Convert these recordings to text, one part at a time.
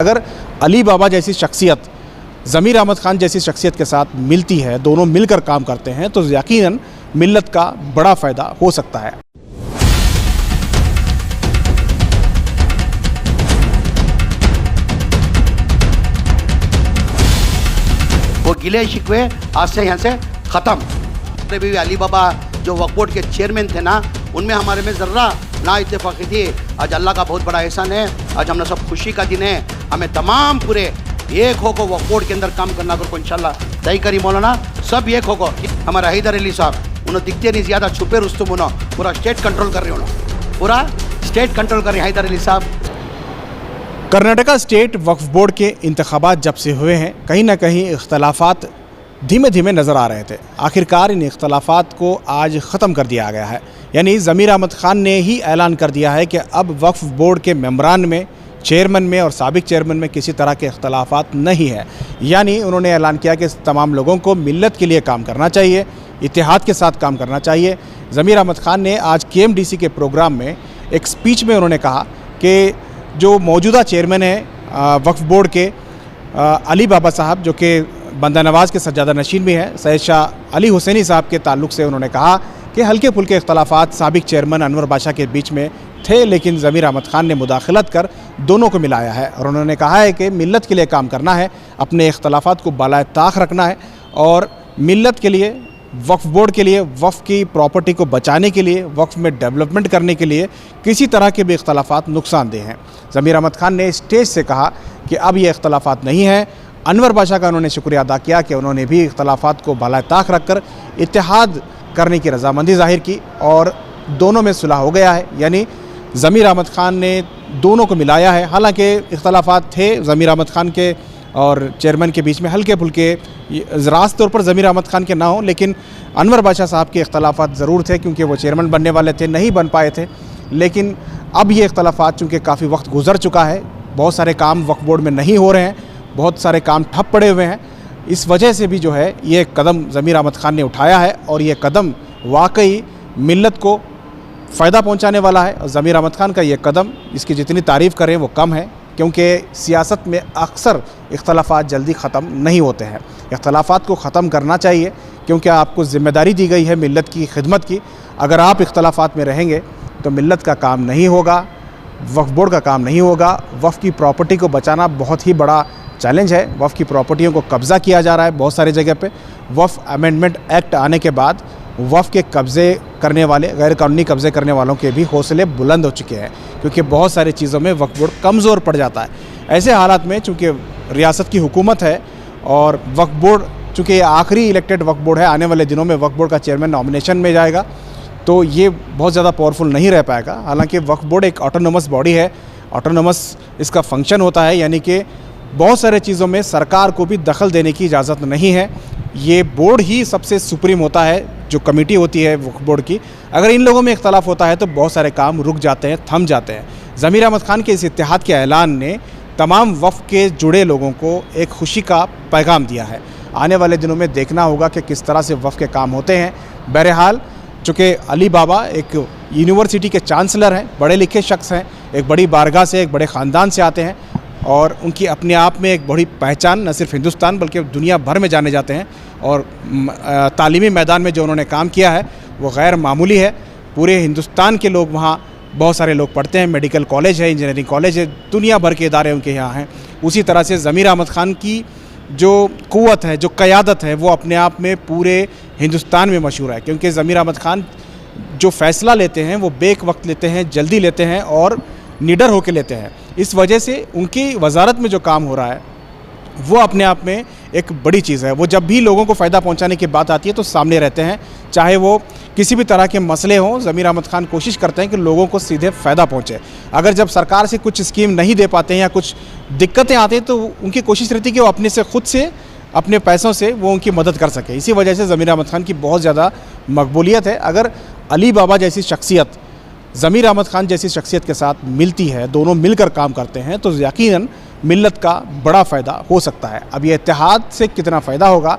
अगर अली बाबा जैसी शख्सियत ज़मीर अहमद खान जैसी शख्सियत के साथ मिलती है, दोनों मिलकर काम करते हैं, तो यकीनन मिल्लत का बड़ा फ़ायदा हो सकता है। वो गिले शिकवे आज से यहाँ से ख़त्म। भी अली बाबा जो वक्फ बोर्ड के चेयरमैन थे ना, उनमें हमारे में ज़र्रा ना इत्तेफाक़ी थी। आज अल्लाह का बहुत बड़ा एहसान है, आज हम सब खुशी का दिन है। हमें तमाम पूरे एक होकर वक्फ बोर्ड के अंदर काम करना को इंशाल्लाह तय करी मौलाना सब एक होकर। हमारा हैदर अली साहब उन्होंने दिखते नहीं ज़्यादा, छुपे रुस्तुम उन्होंने पूरा स्टेट कंट्रोल कर रहे हो, पूरा स्टेट कंट्रोल कर रहे हैदर अली साहब। कर्नाटका स्टेट वक्फ बोर्ड के इंतखाबात जब से हुए हैं, कहीं ना कहीं इख्तलाफात धीमे धीमे नज़र आ रहे थे। आखिरकार इन इख्तलाफात को आज ख़त्म कर दिया गया है। यानी ज़मीर अहमद खान ने ही ऐलान कर दिया है कि अब वक्फ बोर्ड के मेंबरान में, चेयरमैन में और साबिक चेयरमैन में किसी तरह के इख्तलाफात नहीं है। यानी उन्होंने ऐलान किया कि तमाम लोगों को मिल्लत के लिए काम करना चाहिए, इत्तेहाद के साथ काम करना चाहिए। ज़मीर अहमद खान ने आज KMDC के प्रोग्राम में एक स्पीच में उन्होंने कहा कि जो मौजूदा चेयरमैन है वक्फ बोर्ड के अली बाबा साहब, जो कि बंदा नवाज़ के सज्जादा नशीन भी हैं, सैयद शाह अली हुसैनी साहब के ताल्लुक़ से उन्होंने कहा कि हल्के फुल्के इख्तलाफात साबिक चेयरमैन अनवर बादशाह के बीच में थे, लेकिन ज़मीर अहमद खान ने मुदाखलत कर दोनों को मिलाया है। और उन्होंने कहा है कि मिल्लत के लिए काम करना है, अपने इख्तलाफात को बालाए ताक रखना है और मिल्लत के लिए, वक्फ बोर्ड के लिए, वक्फ की प्रॉपर्टी को बचाने के लिए, वक्फ में डेवलपमेंट करने के लिए किसी तरह के भी इख्तलाफात नुकसानदेह हैं। ज़मीर अहमद खान ने स्टेज से कहा कि अब ये इख्तलाफात नहीं हैं। अनवर बादशाह का उन्होंने शुक्रिया अदा किया कि उन्होंने भी इख्तलाफात को बालाए ताक रख कर इत्तेहाद करने की रजामंदी ज़ाहिर की और दोनों में सुलह हो गया है। यानी ज़मीर अहमद खान ने दोनों को मिलाया है। हालांकि इख्तलाफात थे ज़मीर अहमद खान के और चेयरमैन के बीच में, हल्के फुल्के, रास तौर पर ज़मीर अहमद खान के ना हो, लेकिन अनवर बादशाह साहब के इख्तलाफात ज़रूर थे क्योंकि वो चेयरमैन बनने वाले थे, नहीं बन पाए थे। लेकिन अब ये इख्तलाफात चूँकि काफ़ी वक्त गुजर चुका है, बहुत सारे काम वक्फ बोर्ड में नहीं हो रहे हैं, बहुत सारे काम ठप पड़े हुए हैं, इस वजह से भी जो है ये कदम ज़मीर अहमद खान ने उठाया है और ये कदम वाकई मिल्लत को फ़ायदा पहुंचाने वाला है। और ज़मीर अहमद खान का ये कदम, इसकी जितनी तारीफ़ करें वो कम है, क्योंकि सियासत में अक्सर इख्तलाफात जल्दी ख़त्म नहीं होते हैं। इख्तलाफात को ख़त्म करना चाहिए क्योंकि आपको ज़िम्मेदारी दी गई है मिल्लत की खिदमत की। अगर आप इख्तलाफात में रहेंगे तो मिल्लत का काम नहीं होगा, वक्फ बोर्ड का काम नहीं होगा। वक्फ की प्रॉपर्टी को बचाना बहुत ही बड़ा चैलेंज है। वक्फ की प्रॉपर्टियों को कब्ज़ा किया जा रहा है बहुत सारी जगह पे। वक्फ अमेंडमेंट एक्ट आने के बाद वक्फ के कब्ज़े करने वाले, गैर कानूनी कब्ज़े करने वालों के भी हौसले बुलंद हो चुके हैं, क्योंकि बहुत सारी चीज़ों में वक्फ बोर्ड कमज़ोर पड़ जाता है। ऐसे हालात में चूँकि रियासत की हुकूमत है और वक्फ बोर्ड, चूँकि आखिरी इलेक्टेड वक्फ बोर्ड है, आने वाले दिनों में वक्फ बोर्ड का चेयरमैन नॉमिनेशन में जाएगा, तो ये बहुत ज़्यादा पावरफुल नहीं रह पाएगा। हालांकि वक्फ बोर्ड एक ऑटोनोमस बॉडी है, ऑटोनोमस इसका फंक्शन होता है, यानी कि बहुत सारे चीज़ों में सरकार को भी दखल देने की इजाज़त नहीं है। ये बोर्ड ही सबसे सुप्रीम होता है, जो कमेटी होती है वक्फ बोर्ड की। अगर इन लोगों में इख्तलाफ होता है तो बहुत सारे काम रुक जाते हैं, थम जाते हैं। ज़मीर अहमद खान के इस इत्तेहाद के ऐलान ने तमाम वक्फ के जुड़े लोगों को एक खुशी का पैगाम दिया है। आने वाले दिनों में देखना होगा कि किस तरह से वक्फ के काम होते हैं। बहरहाल चूँकि अली बाबा एक यूनिवर्सिटी के चांसलर हैं, पढ़े लिखे शख्स हैं, एक बड़ी बारगाह से, एक बड़े ख़ानदान से आते हैं और उनकी अपने आप में एक बड़ी पहचान न सिर्फ हिंदुस्तान बल्कि दुनिया भर में जाने जाते हैं। और तालीमी मैदान में जो उन्होंने काम किया है वो गैर मामूली है। पूरे हिंदुस्तान के लोग वहाँ, बहुत सारे लोग पढ़ते हैं, मेडिकल कॉलेज है, इंजीनियरिंग कॉलेज है, दुनिया भर के इदारे उनके यहाँ हैं। उसी तरह से ज़मीर अहमद खान की जो क़ुव्वत है, जो क़यादत है, वो अपने आप में पूरे हिंदुस्तान में मशहूर है, क्योंकि ज़मीर अहमद खान जो फ़ैसला लेते हैं वो बेक वक्त लेते हैं, जल्दी लेते हैं और निडर होकर लेते हैं। इस वजह से उनकी वजारत में जो काम हो रहा है वो अपने आप में एक बड़ी चीज़ है। वो जब भी लोगों को फ़ायदा पहुंचाने की बात आती है तो सामने रहते हैं, चाहे वो किसी भी तरह के मसले हों। ज़मीर अहमद खान कोशिश करते हैं कि लोगों को सीधे फ़ायदा पहुंचे। अगर जब सरकार से कुछ स्कीम नहीं दे पाते हैं या कुछ दिक्कतें आती हैं तो उनकी कोशिश रहती है कि वो अपने से खुद से, अपने पैसों से वो उनकी मदद कर सके। इसी वजह से ज़मीर अहमद खान की बहुत ज़्यादा मकबूलियत है। अगर अली बाबा जैसी शख्सियत ज़मीर अहमद खान जैसी शख्सियत के साथ मिलती है, दोनों मिलकर काम करते हैं, तो यकीनन मिल्लत का बड़ा फ़ायदा हो सकता है। अब ये इत्तेहाद से कितना फ़ायदा होगा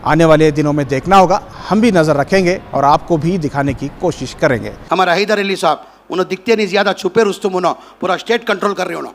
आने वाले दिनों में देखना होगा। हम भी नज़र रखेंगे और आपको भी दिखाने की कोशिश करेंगे। हमारा हैदर अली साहब उन्होंने दिखते नहीं ज़्यादा, छुपे रुस्तुम उन्होंने पूरा स्टेट कंट्रोल कर रहे हो,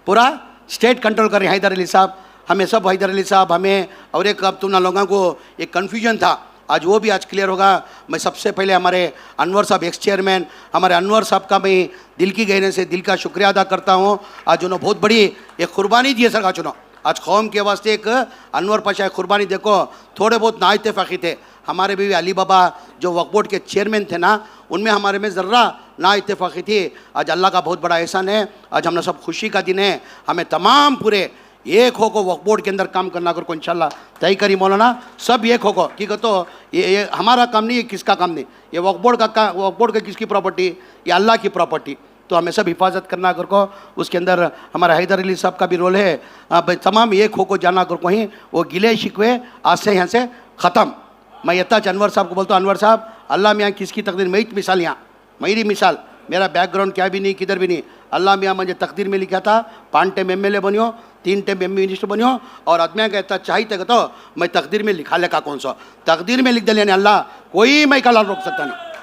पूरा स्टेट कंट्रोल कर रहे हैं हैदर अली साहब, हमें सब हैदर अली साहब हमें, और एक अब तुम लोगों को एक कन्फ्यूजन था, आज वो भी आज क्लियर होगा। मैं सबसे पहले हमारे अनवर साहब एक्स चेयरमैन, हमारे अनवर साहब का मैं दिल की गहरे से दिल का शुक्रिया अदा करता हूँ। आज उन्होंने बहुत बड़ी एक कुर्बानी दी है सरकार चुनाव, आज कौम के वास्ते एक अनवर पाशा कुर्बानी। देखो थोड़े बहुत ना इत्तेफाकी थे, हमारे भी अली बाबा जो वक्फ बोर्ड के चेयरमैन थे ना, उनमें हमारे में ज़र्रा ना इत्तेफाकी थी। आज अल्लाह का बहुत बड़ा एहसान है, आज हमने सब खुशी का दिन है। हमें तमाम पूरे एक हो को वक्फ बोर्ड के अंदर काम करना को इंशाल्लाह तय करी मौलाना, सब एक हो को की तो ये हमारा काम नहीं, ये किसका काम नहीं, ये वक्फ बोर्ड का किसकी प्रॉपर्टी, ये अल्लाह की प्रॉपर्टी, तो हमें सब हिफाजत करना कर को। उसके अंदर हमारा हैदर अली साहब का भी रोल है। तमाम एक हो को जाना कर को ही वो गिले शिकवे आज से यहाँ से ख़त्म। मैं यत्ता अनवर साहब को बोलता हूँ, अनवर साहब अल्लाह मियाँ किसकी तकदीर, मेरी मिसाल यहाँ, मेरी मिसाल, मेरा बैकग्राउंड क्या भी नहीं, किधर भी नहीं, अल्लाह मियाँ मुझे तकदीर में लिखा था 5 टाइम MLA बनियो, 3 टाइम MP मिनिस्टर बनियो, और आदमिया कहता चाहिए तो मैं तकदीर में लिखा लेका कौन सा तकदीर में लिख दे लेने अल्लाह, कोई मैं कला रोक सकता नहीं।